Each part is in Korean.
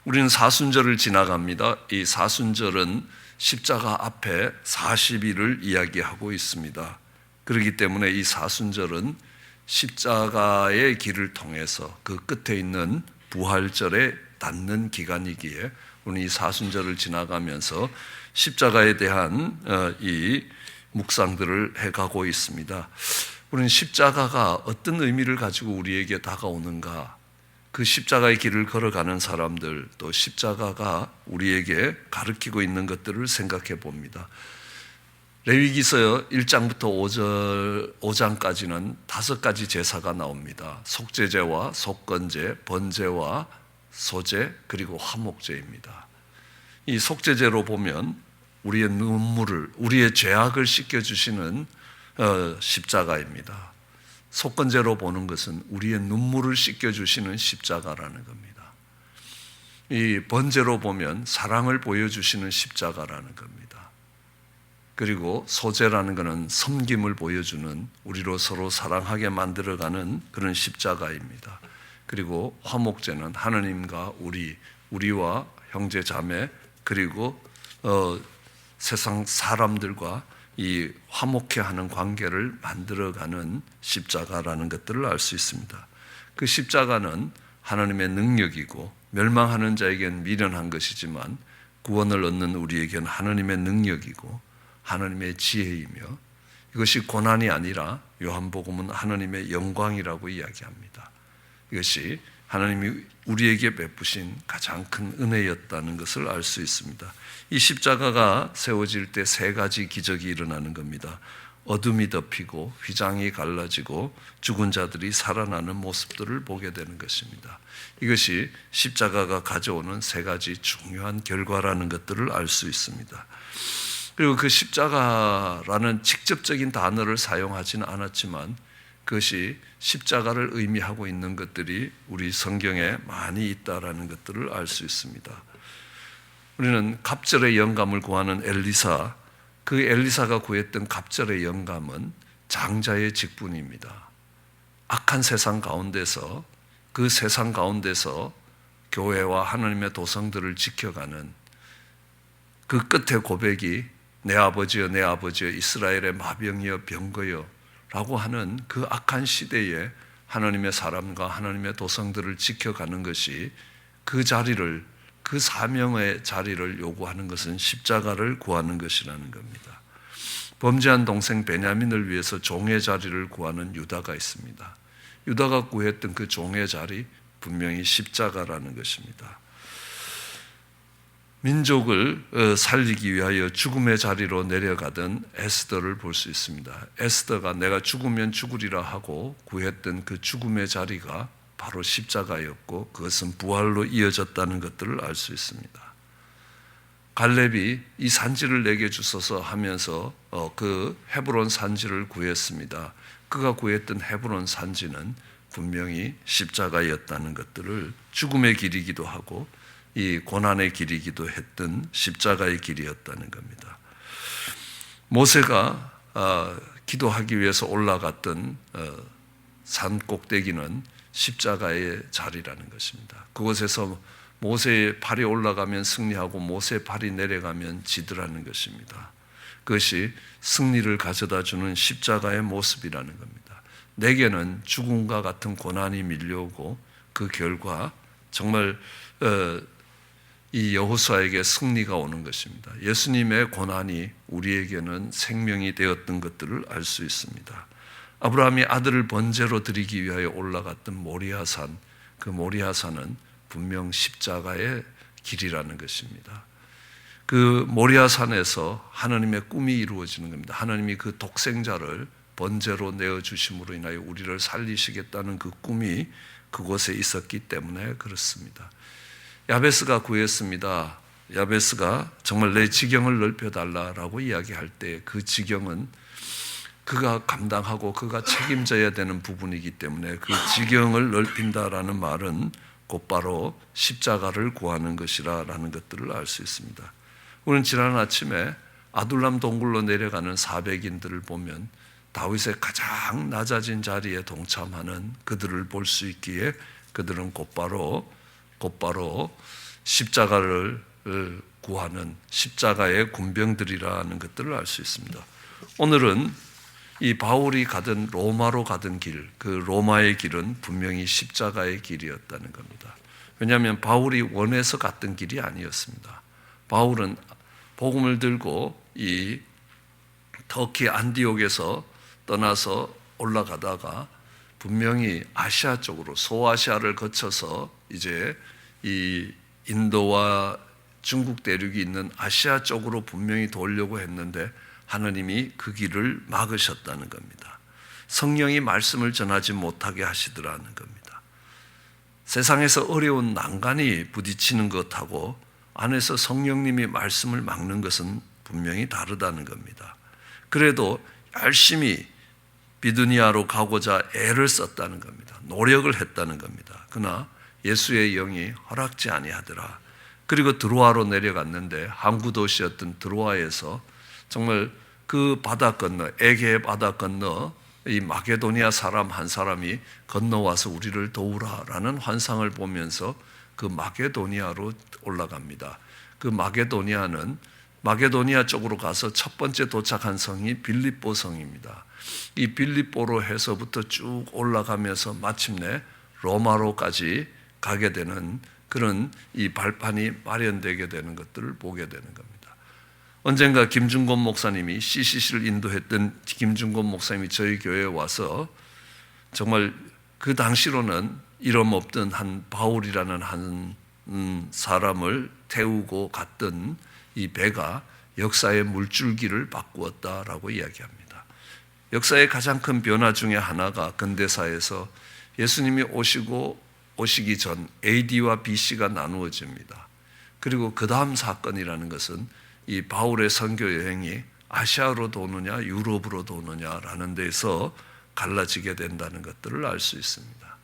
우리는 사순절을 지나갑니다. 이 사순절은 십자가 앞에 40일을 이야기하고 있습니다. 그렇기 때문에 이 사순절은 십자가의 길을 통해서 그 끝에 있는 부활절에 닿는 기간이기에 우리는 이 사순절을 지나가면서 십자가에 대한 이 묵상들을 해가고 있습니다. 우리는 십자가가 어떤 의미를 가지고 우리에게 다가오는가, 그 십자가의 길을 걸어가는 사람들, 또 십자가가 우리에게 가르치고 있는 것들을 생각해 봅니다. 레위기서 1장부터 5장까지는 5가지 제사가 나옵니다. 속죄제와 속건제, 번제와 소제, 그리고 화목제입니다. 이 속죄제로 보면 우리의 눈물을, 우리의 죄악을 씻겨주시는 십자가입니다. 속건제로 보는 것은 우리의 눈물을 씻겨주시는 십자가라는 겁니다. 이 번제로 보면 사랑을 보여주시는 십자가라는 겁니다. 그리고 소제라는 것은 섬김을 보여주는, 우리로 서로 사랑하게 만들어가는 그런 십자가입니다. 그리고 화목제는 하나님과 우리와 형제 자매, 그리고 세상 사람들과 이 화목해 하는 관계를 만들어가는 십자가라는 것들을 알 수 있습니다. 그 십자가는 하나님의 능력이고 멸망하는 자에겐 미련한 것이지만 구원을 얻는 우리에겐 하나님의 능력이고 하나님의 지혜이며, 이것이 고난이 아니라 요한복음은 하나님의 영광이라고 이야기합니다. 이것이 하나님이 우리에게 베푸신 가장 큰 은혜였다는 것을 알 수 있습니다. 이 십자가가 세워질 때 3가지 기적이 일어나는 겁니다. 어둠이 덮이고 휘장이 갈라지고 죽은 자들이 살아나는 모습들을 보게 되는 것입니다. 이것이 십자가가 가져오는 3가지 중요한 결과라는 것들을 알 수 있습니다. 그리고 그 십자가라는 직접적인 단어를 사용하지는 않았지만 그것이 십자가를 의미하고 있는 것들이 우리 성경에 많이 있다라는 것들을 알 수 있습니다. 우리는 갑절의 영감을 구하는 엘리사, 그 엘리사가 구했던 갑절의 영감은 장자의 직분입니다. 악한 세상 가운데서, 그 세상 가운데서 교회와 하나님의 도성들을 지켜가는 그 끝의 고백이 내 아버지여 내 아버지여 이스라엘의 마병이여 병거여 라고 하는 그 악한 시대에 하나님의 사람과 하나님의 도성들을 지켜가는 것이, 그 자리를, 그 사명의 자리를 요구하는 것은 십자가를 구하는 것이라는 겁니다. 범죄한 동생 베냐민을 위해서 종의 자리를 구하는 유다가 있습니다. 유다가 구했던 그 종의 자리, 분명히 십자가라는 것입니다. 민족을 살리기 위하여 죽음의 자리로 내려가던 에스더를 볼 수 있습니다. 에스더가 내가 죽으면 죽으리라 하고 구했던 그 죽음의 자리가 바로 십자가였고 그것은 부활로 이어졌다는 것들을 알 수 있습니다. 갈렙이 이 산지를 내게 주소서 하면서 그 헤브론 산지를 구했습니다. 그가 구했던 헤브론 산지는 분명히 십자가였다는 것들을, 죽음의 길이기도 하고 이 고난의 길이기도 했던 십자가의 길이었다는 겁니다. 모세가 기도하기 위해서 올라갔던 산 꼭대기는 십자가의 자리라는 것입니다. 그곳에서 모세의 팔이 올라가면 승리하고 모세의 팔이 내려가면 지더라는 것입니다. 그것이 승리를 가져다 주는 십자가의 모습이라는 겁니다. 내게는 죽음과 같은 고난이 밀려오고 그 결과 정말 이 여호수아에게 승리가 오는 것입니다. 예수님의 고난이 우리에게는 생명이 되었던 것들을 알 수 있습니다. 아브라함이 아들을 번제로 드리기 위하여 올라갔던 모리아산, 그 모리아산은 분명 십자가의 길이라는 것입니다. 그 모리아산에서 하나님의 꿈이 이루어지는 겁니다. 하나님이 그 독생자를 번제로 내어주심으로 인하여 우리를 살리시겠다는 그 꿈이 그곳에 있었기 때문에 그렇습니다. 야베스가 구했습니다. 야베스가 정말 내 지경을 넓혀달라라고 이야기할 때 그 지경은 그가 감당하고 그가 책임져야 되는 부분이기 때문에 그 지경을 넓힌다라는 말은 곧바로 십자가를 구하는 것이라는 것들을 알 수 있습니다. 우리는 지난 아침에 아둘람 동굴로 내려가는 400인들을 보면 다윗의 가장 낮아진 자리에 동참하는 그들을 볼 수 있기에 그들은 곧바로 십자가를 구하는 십자가의 군병들이라는 것들을 알 수 있습니다. 오늘은 이 바울이 가던 로마로 가던 길, 그 로마의 길은 분명히 십자가의 길이었다는 겁니다. 왜냐하면 바울이 원해서 갔던 길이 아니었습니다. 바울은 복음을 들고 이 터키 안디옥에서 떠나서 올라가다가 분명히 아시아 쪽으로 소아시아를 거쳐서 이제 이 인도와 중국 대륙이 있는 아시아 쪽으로 분명히 돌려고 했는데 하나님이 그 길을 막으셨다는 겁니다. 성령이 말씀을 전하지 못하게 하시더라는 겁니다. 세상에서 어려운 난간이 부딪히는 것하고 안에서 성령님이 말씀을 막는 것은 분명히 다르다는 겁니다. 그래도 열심히 비두니아로 가고자 애를 썼다는 겁니다. 노력을 했다는 겁니다. 그러나 예수의 영이 허락지 아니하더라. 그리고 드로아로 내려갔는데 항구 도시였던 드로아에서 정말 그 바다 건너, 에게의 바다 건너 이 마게도니아 사람 한 사람이 건너와서 우리를 도우라라는 환상을 보면서 그 마게도니아로 올라갑니다. 그 마게도니아는 마게도니아 쪽으로 가서 첫 번째 도착한 성이 빌립보 성입니다. 이 빌립보로 해서부터 쭉 올라가면서 마침내 로마로까지 가게 되는 그런 이 발판이 마련되게 되는 것들을 보게 되는 겁니다. 언젠가 김중곤 목사님이 CCC를 인도했던 김중곤 목사님이 저희 교회에 와서 정말 그 당시로는 이름 없던 한 바울이라는 한 사람을 태우고 갔던 이 배가 역사의 물줄기를 바꾸었다라고 이야기합니다. 역사의 가장 큰 변화 중에 하나가 근대사에서 예수님이 오시기 전 AD와 BC가 나누어집니다. 그리고 그 다음 사건이라는 것은 이 바울의 선교 여행이 아시아로 도느냐 유럽으로 도느냐라는 데서 갈라지게 된다는 것들을 알 수 있습니다.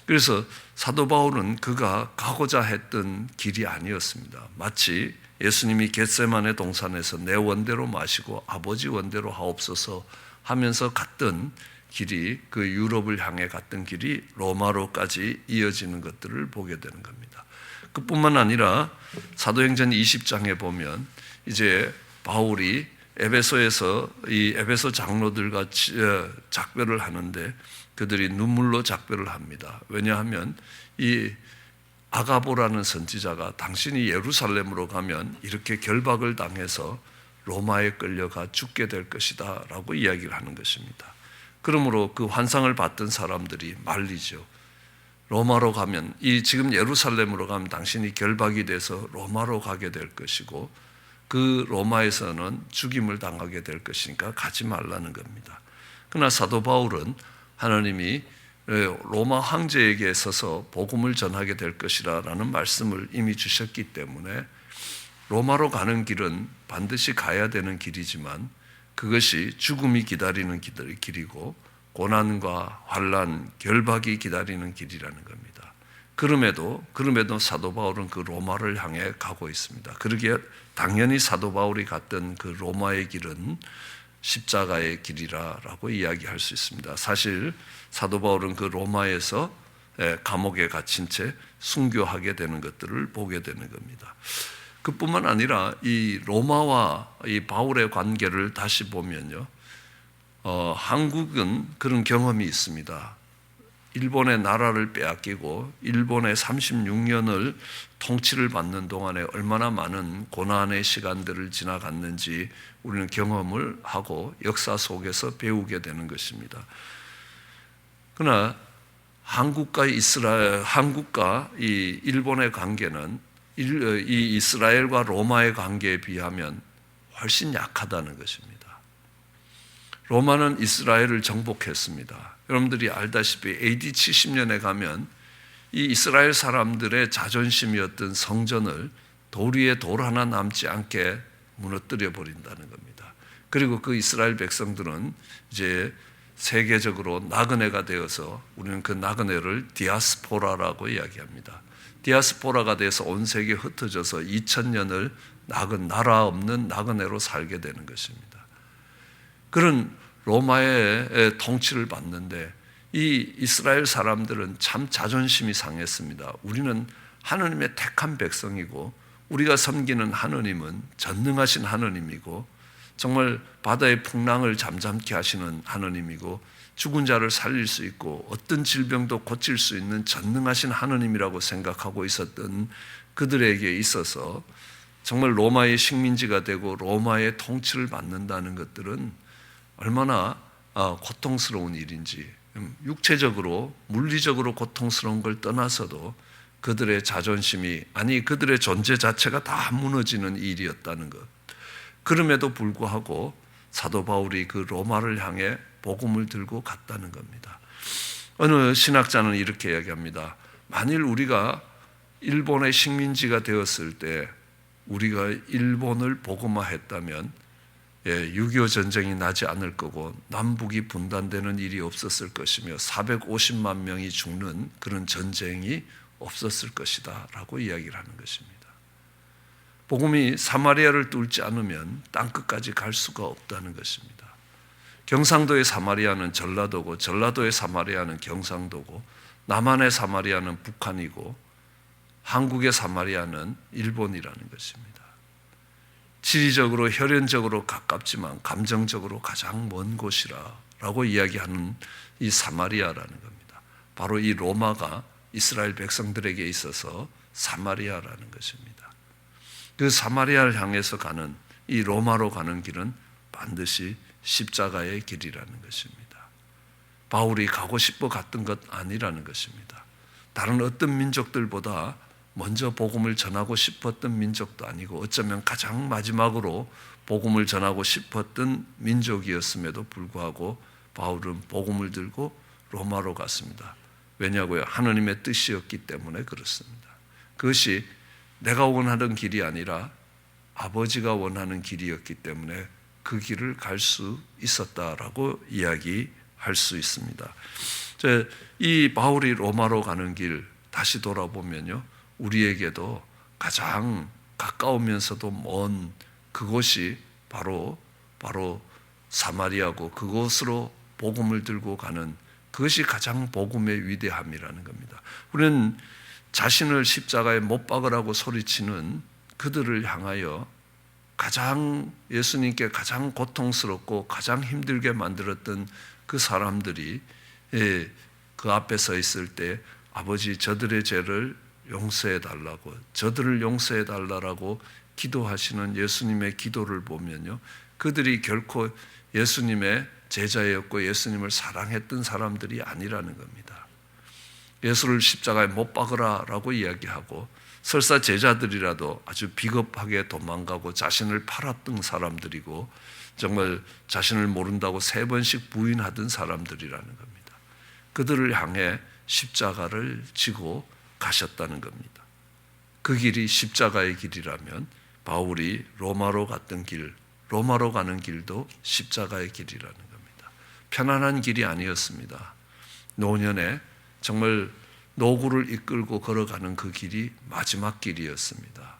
그래서 사도 바울은 그가 가고자 했던 길이 아니었습니다. 마치 예수님이 겟세마네 동산에서 내 원대로 마시고 아버지 원대로 하옵소서 하면서 갔던 길이 그 유럽을 향해 갔던 길이 로마로까지 이어지는 것들을 보게 되는 겁니다. 그뿐만 아니라 사도행전 20장에 보면 이제 바울이 에베소에서 이 에베소 장로들과 작별을 하는데 그들이 눈물로 작별을 합니다. 왜냐하면 이 아가보라는 선지자가 당신이 예루살렘으로 가면 이렇게 결박을 당해서 로마에 끌려가 죽게 될 것이다 라고 이야기를 하는 것입니다. 그러므로 그 환상을 봤던 사람들이 말리죠. 로마로 가면 지금 예루살렘으로 가면 당신이 결박이 돼서 로마로 가게 될 것이고 그 로마에서는 죽임을 당하게 될 것이니까 가지 말라는 겁니다. 그러나 사도 바울은 하나님이 로마 황제에게 서서 복음을 전하게 될 것이라는 말씀을 이미 주셨기 때문에 로마로 가는 길은 반드시 가야 되는 길이지만 그것이 죽음이 기다리는 길이고 고난과 환난, 결박이 기다리는 길이라는 겁니다. 그럼에도 사도 바울은 그 로마를 향해 가고 있습니다. 그러기에 당연히 사도 바울이 갔던 그 로마의 길은 십자가의 길이라고 이야기할 수 있습니다. 사실 사도 바울은 그 로마에서 감옥에 갇힌 채 순교하게 되는 것들을 보게 되는 겁니다. 그뿐만 아니라 이 로마와 이 바울의 관계를 다시 보면요, 한국은 그런 경험이 있습니다. 일본의 나라를 빼앗기고 일본의 36년을 통치를 받는 동안에 얼마나 많은 고난의 시간들을 지나갔는지 우리는 경험을 하고 역사 속에서 배우게 되는 것입니다. 그러나 한국과 이 일본의 관계는 이 이스라엘과 로마의 관계에 비하면 훨씬 약하다는 것입니다. 로마는 이스라엘을 정복했습니다. 여러분들이 알다시피 AD 70년에 가면 이 이스라엘 사람들의 자존심이었던 성전을 돌 위에 돌 하나 남지 않게 무너뜨려 버린다는 겁니다. 그리고 그 이스라엘 백성들은 이제 세계적으로 나그네가 되어서 우리는 그 나그네를 디아스포라라고 이야기합니다. 디아스포라가 돼서 온 세계에 흩어져서 2000년을 나라 없는 나그네로 살게 되는 것입니다. 그런 로마의 통치를 받는데 이 이스라엘 사람들은 참 자존심이 상했습니다. 우리는 하나님의 택한 백성이고 우리가 섬기는 하나님은 전능하신 하나님이고 정말 바다의 풍랑을 잠잠케 하시는 하나님이고 죽은 자를 살릴 수 있고 어떤 질병도 고칠 수 있는 전능하신 하나님이라고 생각하고 있었던 그들에게 있어서 정말 로마의 식민지가 되고 로마의 통치를 받는다는 것들은 얼마나 고통스러운 일인지, 육체적으로 물리적으로 고통스러운 걸 떠나서도 그들의 자존심이, 아니 그들의 존재 자체가 다 무너지는 일이었다는 것. 그럼에도 불구하고 사도 바울이 그 로마를 향해 복음을 들고 갔다는 겁니다. 어느 신학자는 이렇게 이야기합니다. 만일 우리가 일본의 식민지가 되었을 때 우리가 일본을 복음화했다면 6.25 전쟁이 나지 않을 거고 남북이 분단되는 일이 없었을 것이며 450만 명이 죽는 그런 전쟁이 없었을 것이다 라고 이야기를 하는 것입니다. 복음이 사마리아를 뚫지 않으면 땅끝까지 갈 수가 없다는 것입니다. 경상도의 사마리아는 전라도고 전라도의 사마리아는 경상도고 남한의 사마리아는 북한이고 한국의 사마리아는 일본이라는 것입니다. 지리적으로 혈연적으로 가깝지만 감정적으로 가장 먼 곳이라고 이야기하는 이 사마리아라는 겁니다. 바로 이 로마가 이스라엘 백성들에게 있어서 사마리아라는 것입니다. 그 사마리아를 향해서 가는 이 로마로 가는 길은 반드시 십자가의 길이라는 것입니다. 바울이 가고 싶어 갔던 것 아니라는 것입니다. 다른 어떤 민족들보다 먼저 복음을 전하고 싶었던 민족도 아니고 어쩌면 가장 마지막으로 복음을 전하고 싶었던 민족이었음에도 불구하고 바울은 복음을 들고 로마로 갔습니다. 왜냐고요? 하나님의 뜻이었기 때문에 그렇습니다. 그것이 내가 원하는 길이 아니라 아버지가 원하는 길이었기 때문에 그 길을 갈 수 있었다라고 이야기할 수 있습니다. 이 바울이 로마로 가는 길 다시 돌아보면요, 우리에게도 가장 가까우면서도 먼 그곳이 바로 사마리아고 그곳으로 복음을 들고 가는 그것이 가장 복음의 위대함이라는 겁니다. 우리는 자신을 십자가에 못 박으라고 소리치는 그들을 향하여 가장 예수님께 가장 고통스럽고 가장 힘들게 만들었던 그 사람들이 그 앞에 서 있을 때 아버지 저들의 죄를 용서해 달라고, 저들을 용서해 달라고 기도하시는 예수님의 기도를 보면요, 그들이 결코 예수님의 제자였고 예수님을 사랑했던 사람들이 아니라는 겁니다. 예수를 십자가에 못 박으라라고 이야기하고 설사 제자들이라도 아주 비겁하게 도망가고 자신을 팔았던 사람들이고 정말 자신을 모른다고 3번씩 부인하던 사람들이라는 겁니다. 그들을 향해 십자가를 지고 가셨다는 겁니다. 그 길이 십자가의 길이라면 바울이 로마로 갔던 길, 로마로 가는 길도 십자가의 길이라는 겁니다. 편안한 길이 아니었습니다. 노년에 정말 노구를 이끌고 걸어가는 그 길이 마지막 길이었습니다.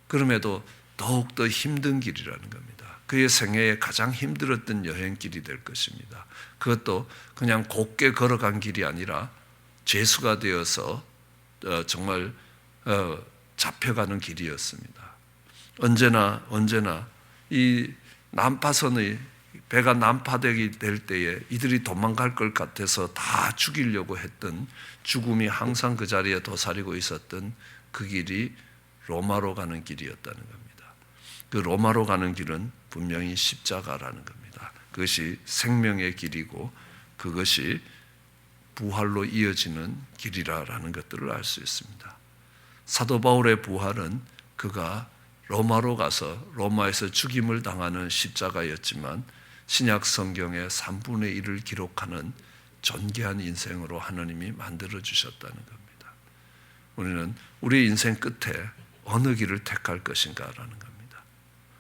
그럼에도 더욱더 힘든 길이라는 겁니다. 그의 생애에 가장 힘들었던 여행길이 될 것입니다. 그것도 그냥 곱게 걸어간 길이 아니라 죄수가 되어서 정말 잡혀가는 길이었습니다. 언제나 이 난파선의 배가 난파되게 될 때에 이들이 도망갈 것 같아서 다 죽이려고 했던 죽음이 항상 그 자리에 도사리고 있었던 그 길이 로마로 가는 길이었다는 겁니다. 그 로마로 가는 길은 분명히 십자가라는 겁니다. 그것이 생명의 길이고 그것이 부활로 이어지는 길이라는 것들을 알 수 있습니다. 사도 바울의 부활은 그가 로마로 가서 로마에서 죽임을 당하는 십자가였지만 신약 성경의 3분의 1을 기록하는 존귀한 인생으로 하나님이 만들어 주셨다는 겁니다. 우리는 우리 인생 끝에 어느 길을 택할 것인가라는 겁니다.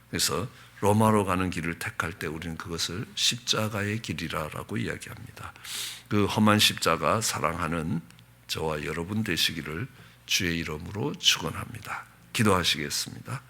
그래서 로마로 가는 길을 택할 때 우리는 그것을 십자가의 길이라고 이야기합니다. 그 험한 십자가 사랑하는 저와 여러분 되시기를 주의 이름으로 축원합니다. 기도하시겠습니다.